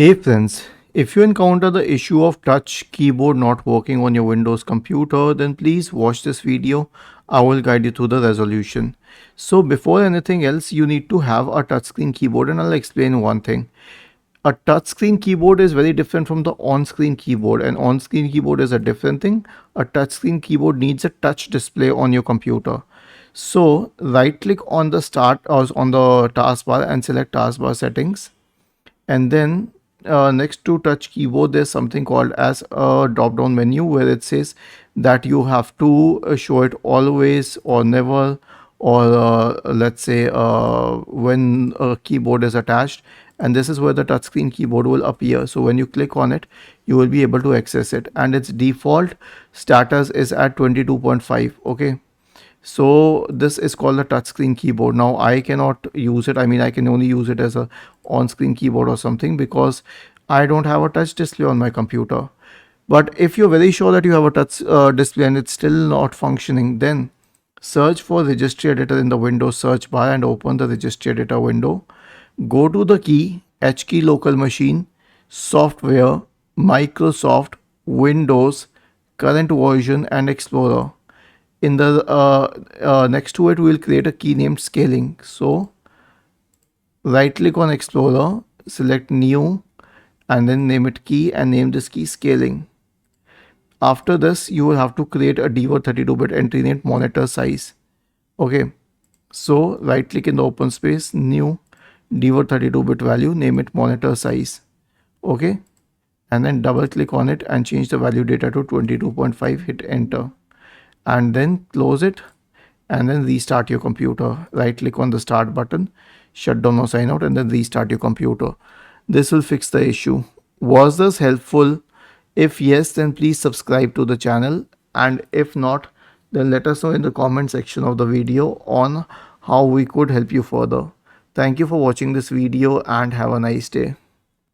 Hey friends, if you encounter the issue of touch keyboard not working on your Windows computer, then please watch this video. I will guide you through the resolution. So before anything else, you need to have a touchscreen keyboard, and I'll explain one thing. A touchscreen keyboard is very different from the on-screen keyboard. An on-screen keyboard is a different thing. A touchscreen keyboard needs a touch display on your computer. So right click on the start or on the taskbar and select taskbar settings, and then next to touch keyboard there's something called as a drop down menu where it says that you have to show it always or never, or let's say when a keyboard is attached, and this is where the touchscreen keyboard will appear. So when you click on it, you will be able to access it, and its default status is at 22.5. okay, so this is called a touchscreen keyboard. Now I cannot use it. I mean, I can only use it as a on-screen keyboard or something because I don't have a touch display on my computer. But if you're very sure that you have a touch display and it's still not functioning, then search for registry editor in the Windows search bar and open the registry editor window. Go to the key H key local machine, software, Microsoft, Windows, current version, and Explorer. In the next to it, we will create a key named scaling. So right click on Explorer, select new, and then name it key and name this key scaling. After this, you will have to create a dword 32-bit entry named monitor size. Okay, so right click in the open space, new, dword 32-bit value, name it monitor size. Okay, and then double click on it and change the value data to 22.5, hit enter, and then close it and then restart your computer. Right click on the start button, shut down or sign out, and then restart your computer. This will fix the issue. Was this helpful? If yes, then please subscribe to the channel, and if not, then let us know in the comment section of the video on how we could help you further. Thank you for watching this video and have a nice day.